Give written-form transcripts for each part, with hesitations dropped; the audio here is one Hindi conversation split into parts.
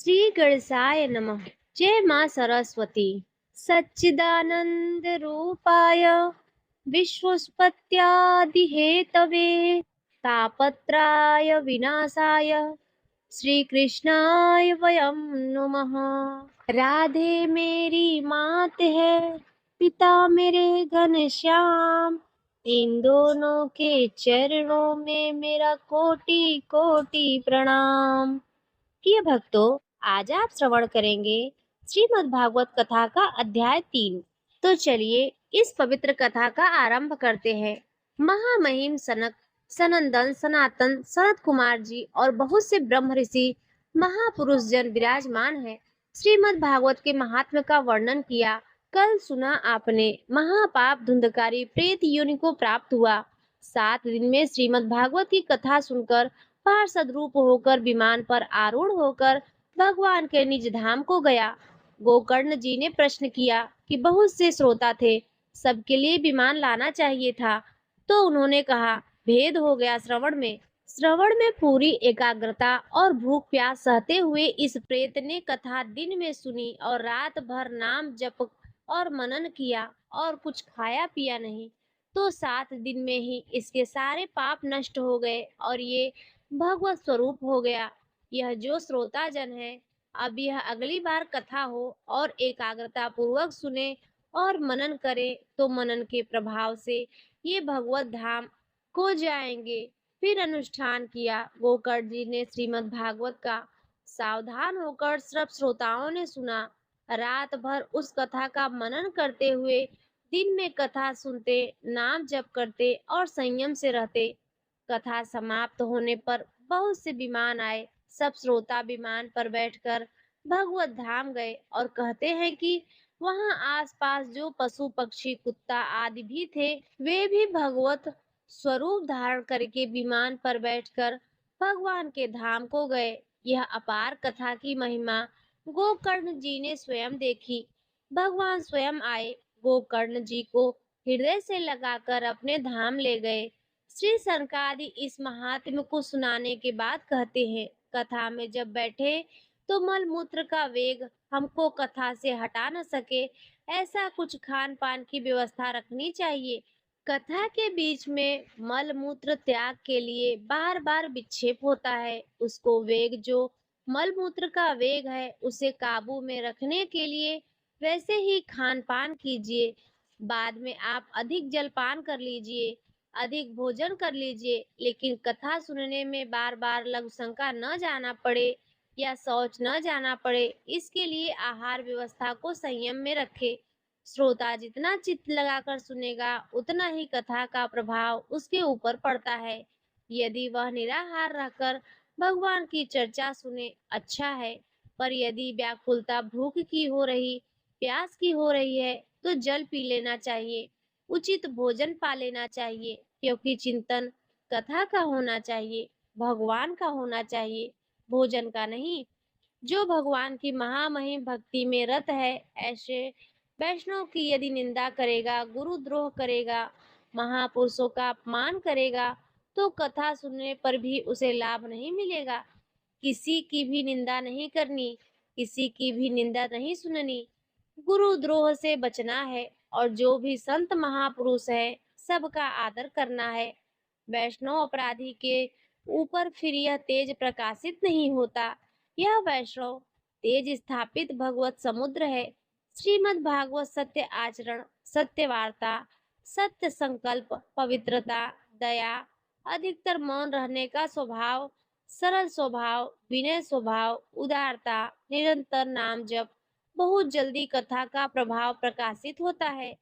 श्री गणेशाय नमः। जय मां सरस्वती। सच्चिदानंद रूपाय विश्वोत्पत्त्यादि हेतवे तापत्राय विनाशाय श्री कृष्णाय वयं नमः। राधे मेरी मात है, पिता मेरे घनश्याम। इन दोनों के चरणों में मेरा कोटि कोटि प्रणाम। प्रिय भक्तों, आज आप श्रवण करेंगे श्रीमद् भागवत कथा का अध्याय 3। तो चलिए इस पवित्र कथा का आरंभ करते हैं। महामहिम सनक, सनंदन, सनातन, सनत कुमार जी और बहुत से ब्रह्म ऋषि महापुरुष जन विराजमान हैं। श्रीमद् भागवत के महात्म्य का वर्णन किया। कल सुना आपने, महापाप धुंधकारी प्रेत योनि को प्राप्त हुआ। 7 दिन में श्रीमद् भागवत की कथा सुनकर पार्षद रूप होकर विमान पर आरूढ़ होकर भगवान के निज धाम को गया। गोकर्ण जी ने प्रश्न किया कि बहुत से श्रोता थे, सबके लिए विमान लाना चाहिए था। तो उन्होंने कहा, भेद हो गया श्रवण में पूरी एकाग्रता और भूख प्यास सहते हुए इस प्रेत ने कथा दिन में सुनी और रात भर नाम जप और मनन किया और कुछ खाया पिया नहीं। तो 7 दिन में ही इसके सारे पाप नष्ट हो गए और ये भगवत स्वरूप हो गया। यह जो श्रोता जन है, अब यह अगली बार कथा हो और एकाग्रता पूर्वक सुने और मनन करे तो मनन के प्रभाव से ये भगवत धाम को जाएंगे। फिर अनुष्ठान किया। गोकर्ण जी ने श्रीमद् भागवत का सावधान होकर सब श्रोताओं ने सुना। रात भर उस कथा का मनन करते हुए दिन में कथा सुनते, नाम जप करते और संयम से रहते। कथा समाप्त होने पर बहुत से विमान आए। सब श्रोता विमान पर बैठकर भगवत धाम गए और कहते हैं कि वहां आसपास जो पशु पक्षी कुत्ता आदि भी थे, वे भी भगवत स्वरूप धारण करके विमान पर बैठकर भगवान के धाम को गए। यह अपार कथा की महिमा गोकर्ण जी ने स्वयं देखी। भगवान स्वयं आए, गोकर्ण जी को हृदय से लगाकर अपने धाम ले गए। श्री सनकादि इस महात्म्य को सुनाने के बाद कहते हैं, कथा में जब बैठे तो मल मूत्र का वेग हमको कथा से हटा न सके, ऐसा कुछ खान पान की व्यवस्था रखनी चाहिए। कथा के बीच में मल मूत्र त्याग के लिए बार बार विक्षेप होता है। उसको वेग, जो मल मूत्र का वेग है, उसे काबू में रखने के लिए वैसे ही खान पान कीजिए। बाद में आप अधिक जलपान कर लीजिए, अधिक भोजन कर लीजिए, लेकिन कथा सुनने में बार बार लघु शंका न जाना पड़े या शौच न जाना पड़े, इसके लिए आहार व्यवस्था को संयम में रखे। श्रोता जितना चित्त लगाकर सुनेगा, उतना ही कथा का प्रभाव उसके ऊपर पड़ता है। यदि वह निराहार रहकर भगवान की चर्चा सुने, अच्छा है, पर यदि व्याकुलता भूख की हो रही, प्यास की हो रही है, तो जल पी लेना चाहिए, उचित भोजन पा लेना चाहिए, क्योंकि चिंतन कथा का होना चाहिए, भगवान का होना चाहिए, भोजन का नहीं। जो भगवान की महामहिम भक्ति में रत है, ऐसे वैष्णव की यदि निंदा करेगा, गुरुद्रोह करेगा, महापुरुषों का अपमान करेगा, तो कथा सुनने पर भी उसे लाभ नहीं मिलेगा। किसी की भी निंदा नहीं करनी, किसी की भी निंदा नहीं सुननी, गुरुद्रोह से बचना है और जो भी संत महापुरुष है, सबका आदर करना है। वैष्णव अपराधी के ऊपर फिर यह तेज प्रकाशित नहीं होता। यह वैष्णव तेज स्थापित भगवत समुद्र है। श्रीमद् भागवत सत्य आचरण, सत्य वार्ता, सत्य संकल्प, पवित्रता, दया, अधिकतर मौन रहने का स्वभाव, सरल स्वभाव, विनय स्वभाव, उदारता, निरंतर नाम जप, बहुत जल्दी कथा का प्रभाव प्रकाशित होता है।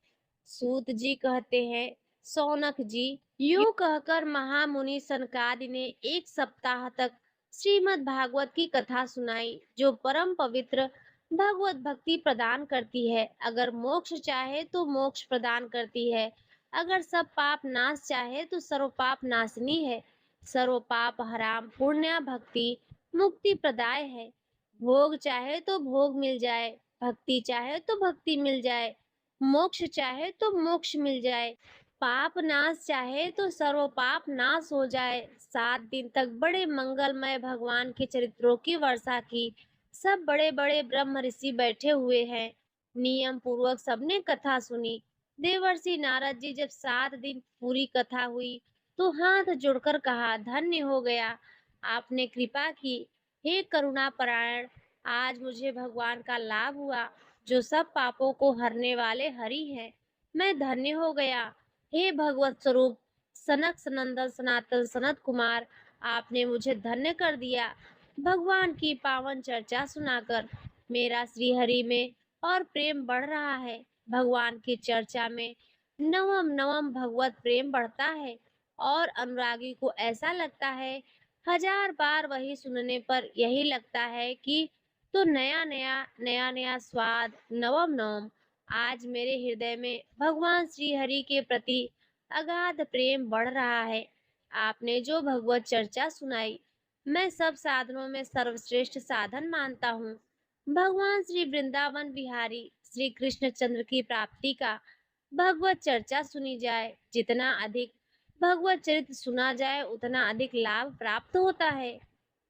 सूत जी कहते हैं, सौनक जी, यूं कहकर महामुनि सनकादि ने 1 सप्ताह तक श्रीमद् भागवत की कथा सुनाई, जो परम पवित्र भगवत भक्ति प्रदान करती है। अगर मोक्ष चाहे तो मोक्ष प्रदान करती है, अगर सब पाप नाश चाहे तो सर्व पाप नाशनी है। सर्व पाप हराम पुण्य भक्ति मुक्ति प्रदाय है। भोग चाहे तो भोग मिल जाए, भक्ति चाहे तो भक्ति मिल जाए, मोक्ष चाहे तो मोक्ष मिल जाए, पाप नाश चाहे तो सर्व पाप नाश हो जाए। 7 दिन तक बड़े मंगलमय भगवान के चरित्रों की वर्षा की। सब बड़े बड़े ब्रह्म ऋषि बैठे हुए हैं। नियम पूर्वक सबने कथा सुनी। देवर्षि नारद जी जब 7 दिन पूरी कथा हुई तो हाथ जोड़कर कहा, धन्य हो गया, आपने कृपा की। हे करुणा परायण, आज मुझे भगवान का लाभ हुआ, जो सब पापों को हरने वाले हरि हैं। मैं धन्य हो गया। हे भगवत स्वरूप सनक सनंदन सनातन सनत कुमार, आपने मुझे धन्य कर दिया। भगवान की पावन चर्चा सुनाकर मेरा श्री हरि में और प्रेम बढ़ रहा है। भगवान की चर्चा में नवम नवम भगवत प्रेम बढ़ता है और अनुरागी को ऐसा लगता है, 1000 बार वही सुनने पर यही लगता है कि तो नया नया स्वाद नवम नवम। आज मेरे हृदय में भगवान श्री हरि के प्रति अगाध प्रेम बढ़ रहा है। आपने जो भगवत चर्चा सुनाई, मैं सब साधनों में सर्वश्रेष्ठ साधन मानता हूँ। भगवान श्री वृंदावन बिहारी श्री कृष्ण चंद्र की प्राप्ति का भगवत चर्चा सुनी जाए, जितना अधिक भगवत चरित्र सुना जाए उतना अधिक लाभ प्राप्त होता है।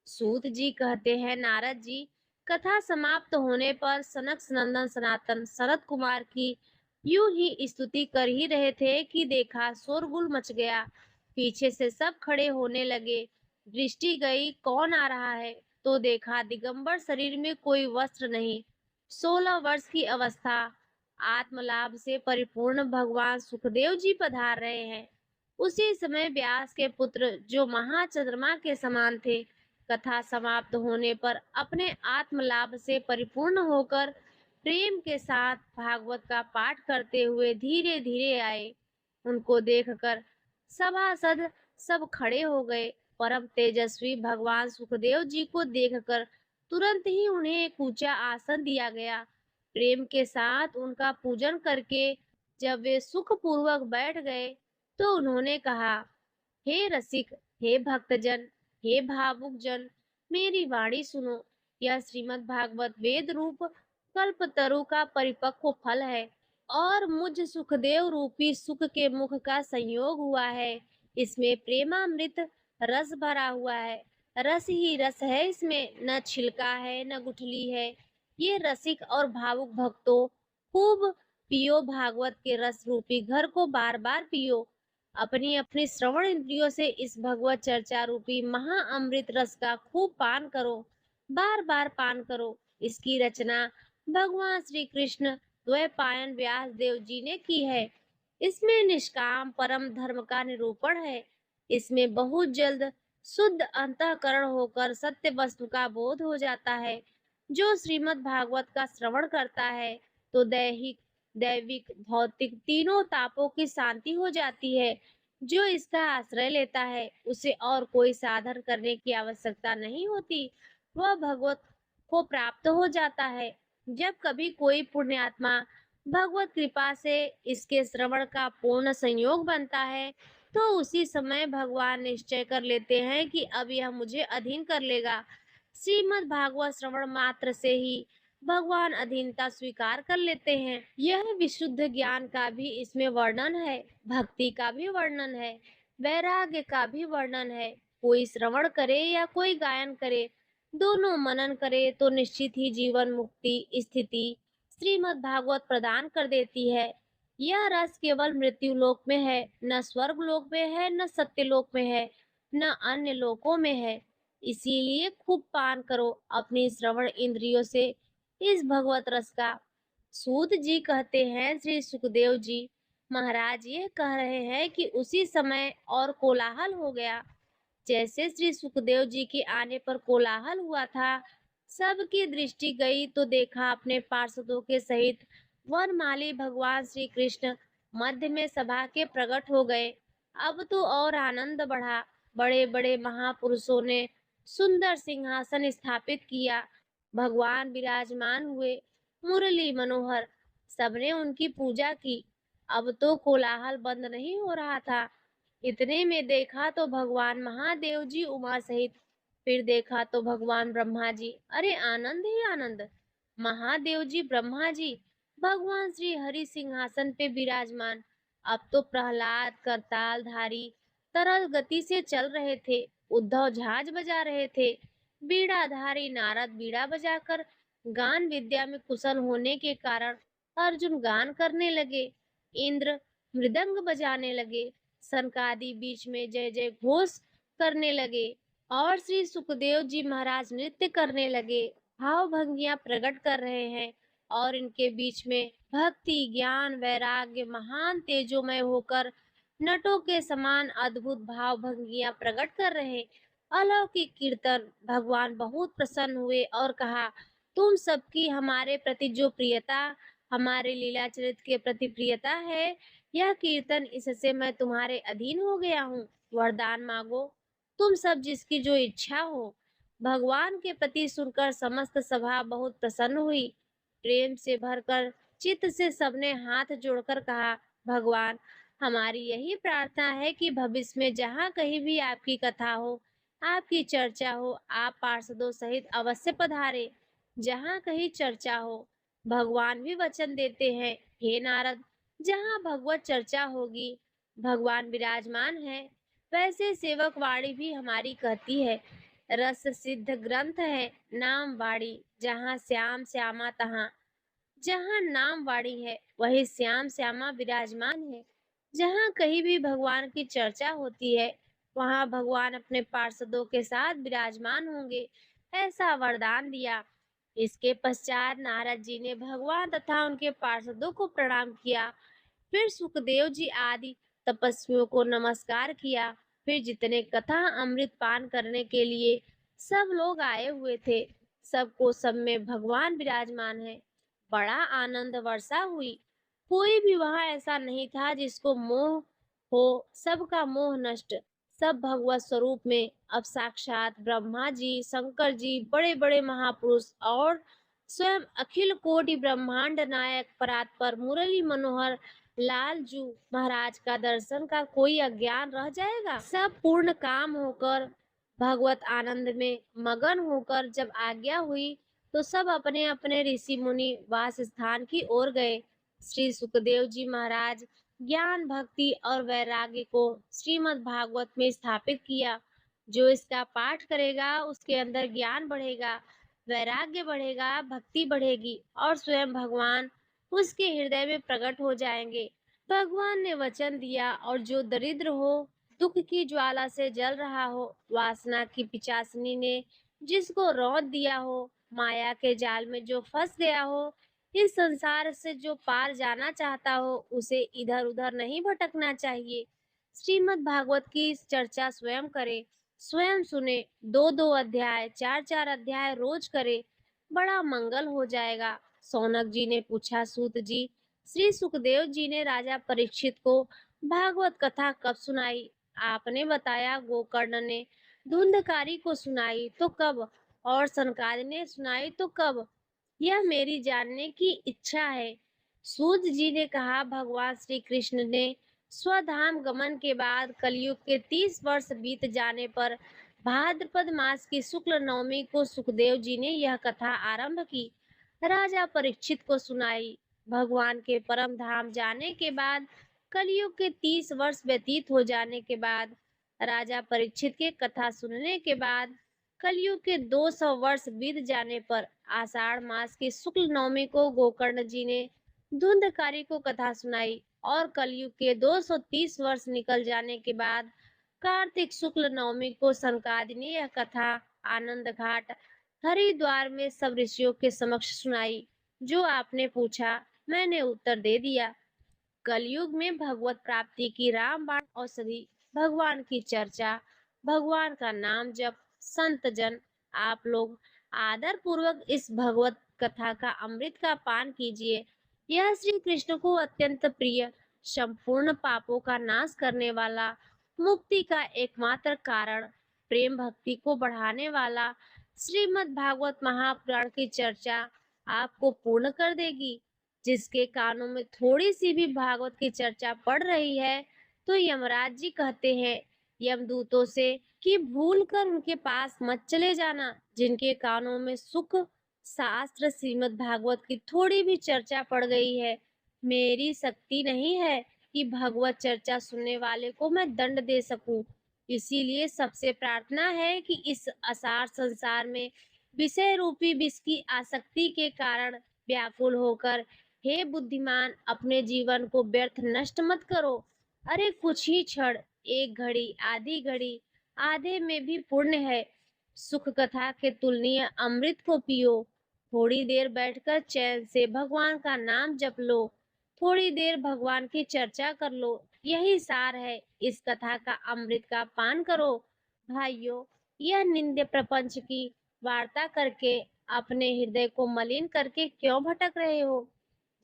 सूत जी कहते हैं, नारद जी कथा समाप्त होने पर सनक सनंदन सनातन शरत कुमार की यूं ही स्तुति कर ही रहे थे कि देखा शोरगुल मच गया। पीछे से सब खड़े होने लगे। दृष्टि गई, कौन आ रहा है? तो देखा दिगंबर शरीर में कोई वस्त्र नहीं, 16 वर्ष की अवस्था, आत्मलाभ से परिपूर्ण भगवान सुखदेव जी पधार रहे हैं। उसी समय व्यास के पुत्र जो महाचंद्रमा के समान थे, कथा समाप्त होने पर अपने आत्मलाभ से परिपूर्ण होकर प्रेम के साथ भागवत का पाठ करते हुए धीरे धीरे आए। उनको देखकर सभासद सब खड़े हो गए। परम तेजस्वी भगवान सुखदेव जी को देखकर तुरंत ही उन्हें एक ऊंचा आसन दिया गया। प्रेम के साथ उनका पूजन करके जब वे सुखपूर्वक बैठ गए तो उन्होंने कहा, हे रसिक, हे भक्तजन, हे भावुक जन, मेरी वाणी सुनो। यह श्रीमद् भागवत वेद रूप कल्पतरु का परिपक्व फल है और मुझ सुखदेव रूपी सुख के मुख का संयोग हुआ है। इसमें प्रेमामृत रस भरा हुआ है। रस ही रस है इसमें, न छिलका है न गुठली है। ये रसिक और भावुक भक्तों, खूब पियो भागवत के रस रूपी घर को बार बार पियो। अपनी अपनी श्रवण इंद्रियों से इस भगवत चर्चा रूपी महा अमृत रस का खूब पान करो, बार बार पान करो। इसकी रचना भगवान श्री कृष्ण द्वैपायन व्यास देव जी ने की है। इसमें निष्काम परम धर्म का निरूपण है। इसमें बहुत जल्द शुद्ध अंतःकरण होकर सत्य वस्तु का बोध हो जाता है। जो श्रीमद् भागवत का श्रवण करता है तो दैहिक दैविक भौतिक तीनों तापों की शांति हो जाती है। जो इसका आश्रय लेता है उसे और कोई साधन करने की आवश्यकता नहीं होती, वह भगवत को प्राप्त हो जाता है। जब कभी कोई पुण्यात्मा भगवत कृपा से इसके श्रवण का पूर्ण संयोग बनता है तो उसी समय भगवान निश्चय कर लेते हैं कि अब यह मुझे अधीन कर लेगा। श्रीमद् भागवत श्रवण मात्र से ही भगवान अधीनता स्वीकार कर लेते हैं। यह विशुद्ध ज्ञान का भी इसमें वर्णन है, भक्ति का भी वर्णन है, वैराग्य का भी वर्णन है। कोई श्रवण करे या कोई गायन करे, दोनों मनन करे तो निश्चित ही जीवन मुक्ति स्थिति श्रीमद् भागवत प्रदान कर देती है। यह रस केवल मृत्यु लोक में है, न स्वर्ग लोक में है, न सत्य लोक में है, न अन्य लोकों में है। इसीलिए खूब पान करो अपनी श्रवण इंद्रियों से इस भगवत रस का। सूत जी कहते हैं, श्री सुखदेव जी महाराज ये कह रहे हैं कि उसी समय और कोलाहल हो गया। जैसे श्री सुखदेव जी के आने पर कोलाहल हुआ था, सबकी दृष्टि गई तो देखा अपने पार्षदों के सहित वनमाली भगवान श्री कृष्ण मध्य में सभा के प्रकट हो गए। अब तो और आनंद बढ़ा। बड़े बड़े महापुरुषों ने सुंदर सिंहासन स्थापित किया। भगवान विराजमान हुए, मुरली मनोहर, सबने उनकी पूजा की। अब तो कोलाहल बंद नहीं हो रहा था। इतने में देखा तो भगवान महादेव जी उमा सहित, फिर देखा तो भगवान ब्रह्मा जी। अरे आनंद ही आनंद! महादेव जी, ब्रह्मा जी, भगवान श्री हरि सिंहासन पे विराजमान। अब तो प्रहलाद करतालधारी तरल गति से चल रहे थे, उद्धव झांझ बजा रहे थे, बीड़ाधारी नारद बीड़ा बजाकर गान विद्या में कुशल होने के कारण अर्जुन गान करने लगे। इंद्र मृदंग बजाने लगे। सनकादि बीच में जय जय घोष करने लगे और श्री सुखदेव जी महाराज नृत्य करने लगे। भाव भंगियां प्रकट कर रहे हैं और इनके बीच में भक्ति ज्ञान वैराग्य महान तेजोमय होकर नटों के समान अद्भुत भाव भंगियां प्रकट कर रहे। अलौकिक कीर्तन भगवान बहुत प्रसन्न हुए और कहा, तुम सबकी हमारे प्रति जो प्रियता, हमारे लीला चरित्र के प्रति प्रियता है, यह कीर्तन इससे मैं तुम्हारे अधीन हो गया हूँ। वरदान मांगो, तुम सब जिसकी जो इच्छा हो। भगवान के प्रति सुनकर समस्त सभा बहुत प्रसन्न हुई। प्रेम से भरकर चित्त से सबने हाथ जोड़कर कहा, भगवान हमारी यही प्रार्थना है कि भविष्य में जहाँ कहीं भी आपकी कथा हो, आपकी चर्चा हो, आप पार्षदों सहित अवश्य पधारे। जहाँ कहीं चर्चा हो, भगवान भी वचन देते हैं, हे नारद, जहाँ भगवत चर्चा होगी, भगवान विराजमान है। वैसे सेवक वाणी भी हमारी कहती है, रस सिद्ध ग्रंथ है नाम वाणी, जहाँ श्याम श्यामा तहाँ। जहाँ नाम वाणी है वही श्याम श्यामा विराजमान है। जहाँ कहीं भी भगवान की चर्चा होती है, वहाँ भगवान अपने पार्षदों के साथ विराजमान होंगे, ऐसा वरदान दिया। इसके पश्चात नारद जी ने भगवान तथा उनके पार्षदों को प्रणाम किया। फिर सुखदेव जी आदि तपस्वियों को नमस्कार किया। फिर जितने कथा अमृत पान करने के लिए सब लोग आए हुए थे, सबको सब में भगवान विराजमान है। बड़ा आनंद वर्षा हुई। कोई भी वहां ऐसा नहीं था जिसको मोह हो, सबका मोह नष्ट। सब भगवत स्वरूप में अब साक्षात ब्रह्मा जी, शंकर जी, बड़े बड़े महापुरुष और स्वयं अखिल कोटि ब्रह्मांड नायक परात्पर मुरली मनोहर लालजू महाराज का दर्शन का कोई अज्ञान रह जाएगा। सब पूर्ण काम होकर भगवत आनंद में मगन होकर जब आज्ञा हुई तो सब अपने अपने ऋषि मुनि वास स्थान की ओर गए। श्री सुखदेव जी महाराज ज्ञान भक्ति और वैराग्य को श्रीमद् भागवत में स्थापित किया। जो इसका पाठ करेगा उसके अंदर ज्ञान बढ़ेगा, वैराग्य बढ़ेगा, भक्ति बढ़ेगी और स्वयं भगवान उसके हृदय में प्रकट हो जाएंगे। भगवान ने वचन दिया और जो दरिद्र हो, दुख की ज्वाला से जल रहा हो, वासना की पिचासनी ने जिसको रौंद दिया हो, माया के जाल में जो फंस गया हो, इस संसार से जो पार जाना चाहता हो, उसे इधर उधर नहीं भटकना चाहिए। श्रीमद् भागवत की चर्चा स्वयं करे, स्वयं सुने, दो दो अध्याय, चार चार अध्याय रोज करे, बड़ा मंगल हो जाएगा। सौनक जी ने पूछा, सूत जी, श्री सुखदेव जी ने राजा परीक्षित को भागवत कथा कब सुनाई? आपने बताया गोकर्ण ने धुंधकारी को सुनाई तो कब, और सनकादि ने सुनाई तो कब? यह मेरी जानने की इच्छा है। सूत जी ने कहा, भगवान श्री कृष्ण ने स्वधाम गमन के बाद कलयुग के 30 वर्ष बीत जाने पर भाद्रपद मास की शुक्ल नवमी को सुखदेव जी ने यह कथा आरंभ की, राजा परीक्षित को सुनाई। भगवान के परम धाम जाने के बाद कलयुग के 30 वर्ष व्यतीत हो जाने के बाद, राजा परीक्षित के कथा सुनने के बाद कलयुग के 200 वर्ष बीत जाने पर आषाढ़ मास की शुक्ल नवमी को गोकर्ण जी ने धुंधकारी को कथा सुनाई और कलयुग के 230 वर्ष निकल जाने के बाद कार्तिक शुक्ल नवमी को सनकादि ने यह कथा आनंद घाट हरिद्वार में सब ऋषियों के समक्ष सुनाई। जो आपने पूछा मैंने उत्तर दे दिया। कलयुग में भगवत प्राप्ति की रामबाण औषधि, भगवान की चर्चा, भगवान का नाम जप। संत जन आप लोग आदर पूर्वक इस भगवत कथा का अमृत का पान कीजिए। यह श्री कृष्ण को अत्यंत प्रिय, संपूर्ण पापों का नाश करने वाला, मुक्ति का एकमात्र कारण, प्रेम भक्ति को बढ़ाने वाला श्रीमद् भागवत महापुराण की चर्चा आपको पूर्ण कर देगी। जिसके कानों में थोड़ी सी भी भागवत की चर्चा पड़ रही है तो यमराज जी कहते हैं यमदूतों से कि भूल कर उनके पास मत चले जाना। जिनके कानों में सुख शास्त्र श्रीमद् भागवत की थोड़ी भी चर्चा पड़ गई है, मेरी शक्ति नहीं है कि भगवत चर्चा सुनने वाले को मैं दंड दे सकूं। इसीलिए सबसे प्रार्थना है कि इस असार संसार में विषय रूपी विष की आसक्ति के कारण व्याकुल होकर, हे बुद्धिमान, अपने जीवन को व्यर्थ नष्ट मत करो। अरे कुछ ही क्षण, एक घड़ी, आधी घड़ी, आधे में भी पुण्य है। सुख कथा के तुलनीय अमृत को पियो। थोड़ी देर बैठकर चैन से भगवान का नाम जप लो। थोड़ी देर भगवान की चर्चा कर लो। यही सार है इस कथा का। अमृत का पान करो। भाइयों, यह निंद्य प्रपंच की वार्ता करके अपने हृदय को मलिन करके क्यों भटक रहे हो?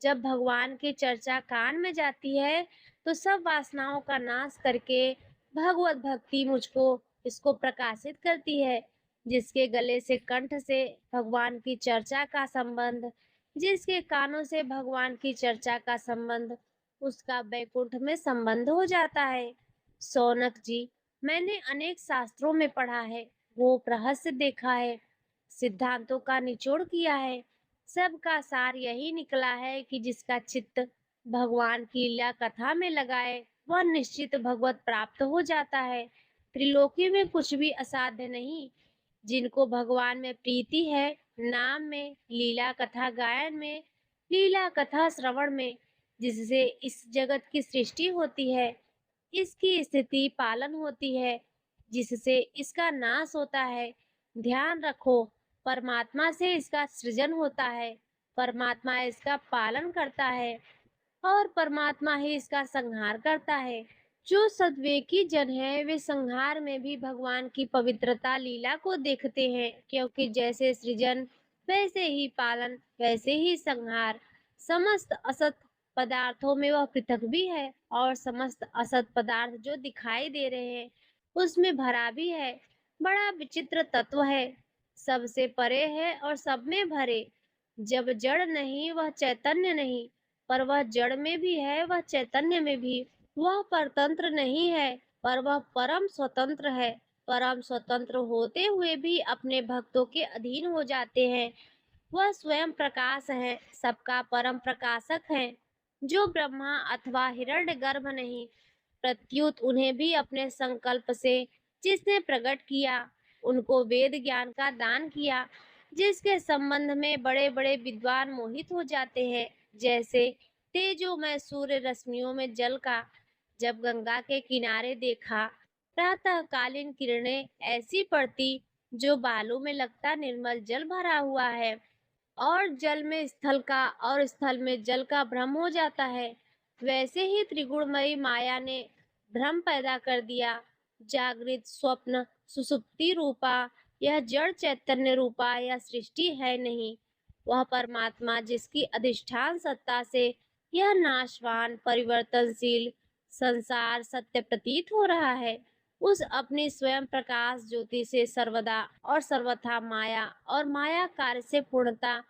जब भगवान की चर्चा कान में जाती है तो सब वासनाओं का नाश करके भगवत भक्ति मुझको इसको प्रकाशित करती है। जिसके गले से, कंठ से भगवान की चर्चा का संबंध, जिसके कानों से भगवान की चर्चा का संबंध, उसका वैकुंठ में संबंध हो जाता है। सौनक जी, मैंने अनेक शास्त्रों में पढ़ा है, वो रहस्य देखा है, सिद्धांतों का निचोड़ किया है। सबका सार यही निकला है कि जिसका चित्त भगवान की लीला कथा में लगाए वह निश्चित भगवत प्राप्त हो जाता है। त्रिलोकी में कुछ भी असाध्य नहीं। जिनको भगवान में प्रीति है, नाम में, लीला कथा गायन में, लीला कथा श्रवण में, जिससे इस जगत की सृष्टि होती है, इसकी स्थिति पालन होती है, जिससे इसका नाश होता है। ध्यान रखो, परमात्मा से इसका सृजन होता है, परमात्मा इसका पालन करता है और परमात्मा ही इसका संहार करता है। जो सद्विवेकी जन है वे संहार में भी भगवान की पवित्रता लीला को देखते हैं, क्योंकि जैसे सृजन वैसे ही पालन, वैसे ही संहार। समस्त असत पदार्थों में वह पृथक भी है और समस्त असत पदार्थ जो दिखाई दे रहे हैं उसमें भरा भी है। बड़ा विचित्र तत्व है, सबसे परे है और सब में भरे। जब जड़ नहीं वह चैतन्य नहीं, पर वह जड़ में भी है, वह चैतन्य में भी। वह परतंत्र नहीं है, पर वह परम स्वतंत्र है। परम स्वतंत्र होते हुए भी अपने भक्तों के अधीन हो जाते हैं। वह स्वयं प्रकाश है, सबका परम प्रकाशक है। जो ब्रह्मा अथवा हिरण्यगर्भ नहीं, प्रत्युत उन्हें भी अपने संकल्प से जिसने प्रकट किया, उनको वेद ज्ञान का दान किया, जिसके संबंध में बड़े बड़े विद्वान मोहित हो जाते हैं। जैसे तेजोमय सूर्य रश्मियों में जल का जब गंगा के किनारे देखा, प्रातःकालीन किरणें ऐसी पड़ती जो बालू में लगता निर्मल जल भरा हुआ है, और जल में स्थल का और स्थल में जल का भ्रम हो जाता है। वैसे ही त्रिगुणमयी माया ने भ्रम पैदा कर दिया। जागृत, स्वप्न, सुषुप्ति रूपा यह जड़ चैतन्य रूपा यह सृष्टि है नहीं। वह परमात्मा जिसकी अधिष्ठान सत्ता से यह नाशवान परिवर्तनशील संसार सत्य प्रतीत हो रहा है, उस अपनी स्वयं प्रकाश ज्योति से सर्वदा और सर्वथा माया और माया कार्य से पूर्णता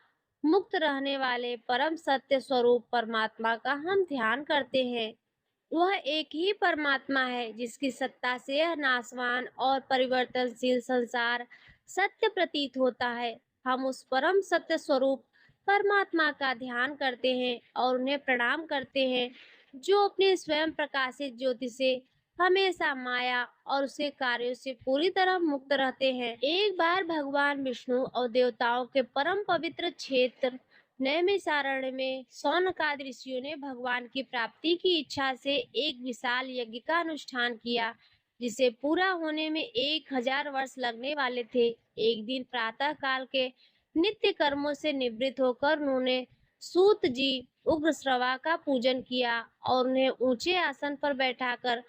मुक्त रहने वाले परम सत्य स्वरूप परमात्मा का हम ध्यान करते हैं। वह एक ही परमात्मा है जिसकी सत्ता से यह नाशवान और परिवर्तनशील संसार सत्य प्रतीत होता है। हम उस परम सत्य स्वरूप परमात्मा का ध्यान करते हैं और उन्हें प्रणाम करते हैं, जो अपने स्वयं प्रकाशित ज्योति से हमेशा माया और उसके कार्यों से पूरी तरह मुक्त रहते हैं। एक बार भगवान विष्णु और देवताओं के परम पवित्र क्षेत्र नैमिषारण्य में शौनकादि ऋषियों ने भगवान की प्राप्ति की इच्छा से एक विशाल यज्ञ का अनुष्ठान किया, जिसे पूरा होने में 1000 वर्ष लगने वाले थे। एक दिन प्रातः काल के नित्य कर्मों से निवृत्त होकर उन्होंने सूत जी उग्र श्रवा का पूजन किया और उन्हें ऊंचे आसन पर बैठाकर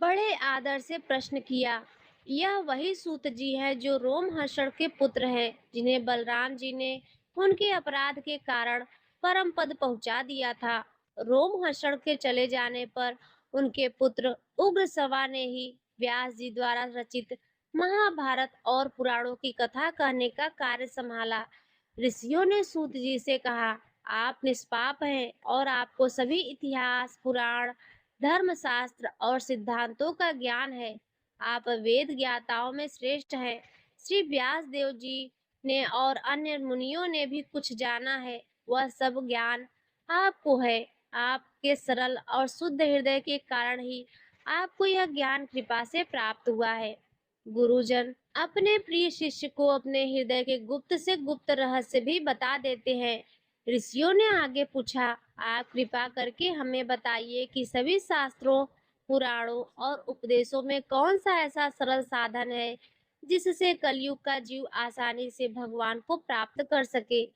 बड़े आदर से प्रश्न किया। यह वही सूत जी है जो रोमहर्षण के पुत्र हैं, जिन्हें बलराम जी ने उनके अपराध के कारण परम पद पहुंचा दिया था। रोमहर्षण के चले जाने पर उनके पुत्र उग्रश्रवा ने ही व्यास जी द्वारा रचित महाभारत और पुराणों की कथा कहने का कार्य संभाला। ऋषियों ने सूत जी से कहा, आप निष्पाप हैं और आपको सभी इतिहास, पुराण, धर्मशास्त्र और सिद्धांतों का ज्ञान है। आप वेद ज्ञाताओं में श्रेष्ठ हैं। श्री व्यास देव जी ने और अन्य मुनियों ने भी कुछ जाना है, वह सब ज्ञान आपको है। आपके सरल और शुद्ध हृदय के कारण ही आपको यह ज्ञान कृपा से प्राप्त हुआ है। गुरुजन अपने प्रिय शिष्य को अपने हृदय के गुप्त से गुप्त रहस्य भी बता देते हैं। ऋषियों ने आगे पूछा, आप कृपा करके हमें बताइए कि सभी शास्त्रों, पुराणों और उपदेशों में कौन सा ऐसा सरल साधन है जिससे कलयुग का जीव आसानी से भगवान को प्राप्त कर सके।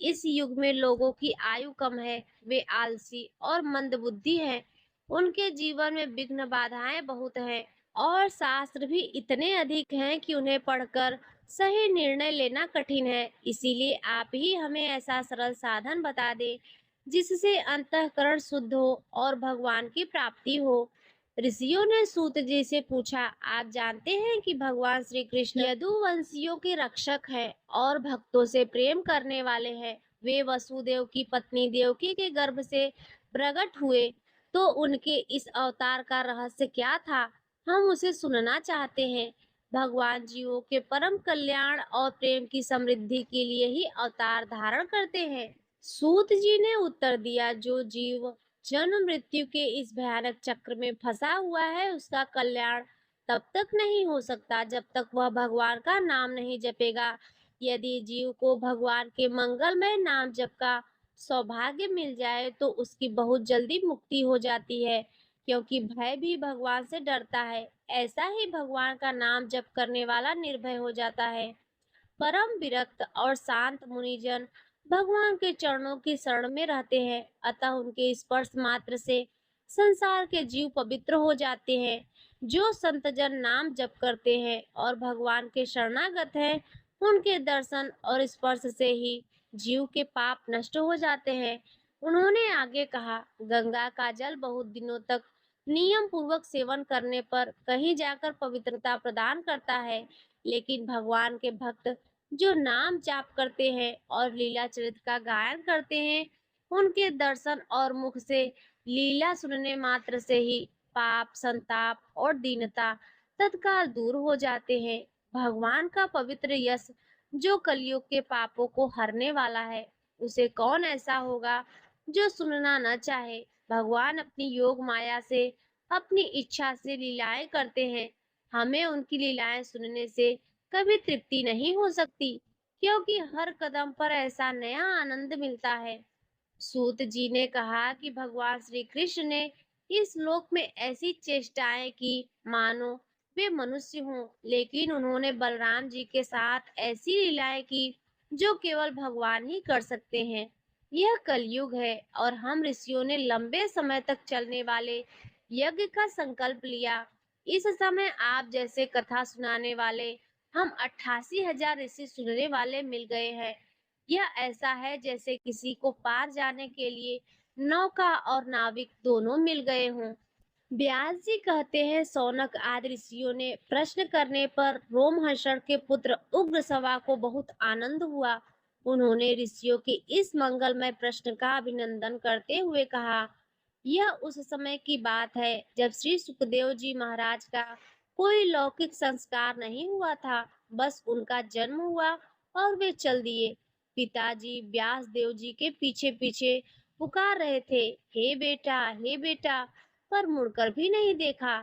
इस युग में लोगों की आयु कम है, वे आलसी और मंदबुद्धि हैं, उनके जीवन में विघ्न बाधाएं बहुत हैं और शास्त्र भी इतने अधिक हैं कि उन्हें पढ़कर सही निर्णय लेना कठिन है। इसीलिए आप ही हमें ऐसा सरल साधन बता दें जिससे अंतःकरण शुद्ध हो और भगवान की प्राप्ति हो। ऋषियों ने सूत जी से पूछा, आप जानते हैं कि भगवान श्री कृष्ण यदुवंशियों के रक्षक हैं और भक्तों से प्रेम करने वाले हैं। वे वसुदेव की पत्नी देवकी के गर्भ से प्रकट हुए, तो उनके इस अवतार का रहस्य क्या था, हम उसे सुनना चाहते हैं। भगवान जीवों के परम कल्याण और प्रेम की समृद्धि के लिए ही अवतार धारण करते हैं। सूत जी ने उत्तर दिया, जो जीव जन्म मृत्यु के इस भयानक चक्र में फंसा हुआ है, उसका कल्याण तब तक नहीं हो सकता जब तक वह भगवान का नाम नहीं जपेगा। यदि जीव को भगवान के मंगलमय नाम जप का सौभाग्य मिल जाए तो उसकी बहुत जल्दी मुक्ति हो जाती है, क्योंकि भय भी भगवान से डरता है। ऐसा ही भगवान का नाम जप करने वाला निर्भय हो जाता है। परम विरक्त और शांत मुनिजन भगवान के चरणों की शरण में रहते हैं, अतः उनके स्पर्श मात्र से संसार के जीव पवित्र हो जाते हैं। जो संतजन नाम जप करते हैं और भगवान के शरणागत हैं, उनके दर्शन और स्पर्श से ही जीव के पाप नष्ट हो जाते हैं। उन्होंने आगे कहा, गंगा का जल बहुत दिनों तक नियम पूर्वक सेवन करने पर कहीं जाकर पवित्रता प्रदान करता है, लेकिन भगवान के भक्त जो नाम जाप करते हैं और लीला चरित्र का गायन करते हैं, उनके दर्शन और मुख से लीला सुनने मात्र से ही पाप, संताप और दीनता तत्काल दूर हो जाते हैं। भगवान का पवित्र यश जो कलयुग के पापों को हरने वाला है, उसे कौन ऐसा होगा जो सुनना न चाहे। भगवान अपनी योग माया से, अपनी इच्छा से लीलाएं करते हैं। हमें उनकी लीलाएं सुनने से कभी तृप्ति नहीं हो सकती, क्योंकि हर कदम पर ऐसा नया आनंद मिलता है। सूत जी ने कहा कि भगवान श्री कृष्ण ने इस लोक में ऐसी चेष्टाएं की मानो वे मनुष्य हों, लेकिन उन्होंने बलराम जी के साथ ऐसी लीलाएं की जो केवल भगवान ही कर सकते हैं। यह कलयुग है और हम ऋषियों ने लंबे समय तक चलने वाले यज्ञ का संकल्प लिया। इस समय आप जैसे कथा सुनाने वाले हम 88,000 ऋषि सुनने वाले मिल गए हैं। यह ऐसा है जैसे किसी को पार जाने के लिए नौका और नाविक दोनों मिल गए हों। व्यास जी कहते हैं, शौनक आदि ऋषियों ने प्रश्न करने पर रोमहर्षण के पुत्र उग्रसवा को बहुत आनंद हुआ। उन्होंने ऋषियों के इस मंगलमय प्रश्न का अभिनंदन करते हुए कहा, यह उस समय की बात है जब श्री सुखदेव जी महाराज का कोई लौकिक संस्कार नहीं हुआ था, बस उनका जन्म हुआ और वे चल दिए। पिताजी व्यास देव जी के पीछे पीछे पुकार रहे थे, हे बेटा, हे बेटा, पर मुड़कर भी नहीं देखा।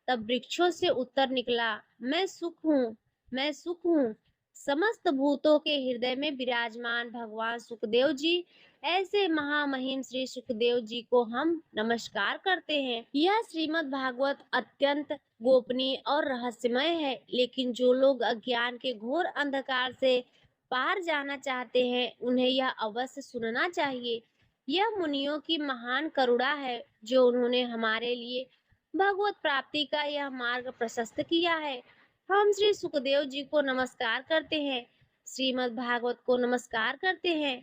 तब वृक्षों से उत्तर निकला, मैं सुख हूँ, मैं सुख हूँ। समस्त भूतों के हृदय में विराजमान भगवान सुखदेव जी, ऐसे महामहिम श्री सुखदेव जी को हम नमस्कार करते हैं। यह श्रीमद् भागवत अत्यंत गोपनीय और रहस्यमय है, लेकिन जो लोग अज्ञान के घोर अंधकार से पार जाना चाहते हैं, उन्हें यह अवश्य सुनना चाहिए। यह मुनियों की महान करुणा है जो उन्होंने हमारे लिए भगवत प्राप्ति का यह मार्ग प्रशस्त किया है। हम श्री सुखदेव जी को नमस्कार करते हैं, श्रीमद् भागवत को नमस्कार करते हैं।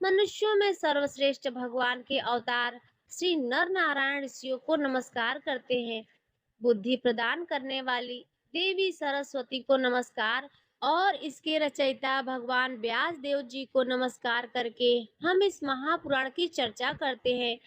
मनुष्यों में सर्वश्रेष्ठ भगवान के अवतार श्री नर नारायण ऋषियों को नमस्कार करते हैं। बुद्धि प्रदान करने वाली देवी सरस्वती को नमस्कार और इसके रचयिता भगवान व्यास देव जी को नमस्कार करके हम इस महापुराण की चर्चा करते हैं।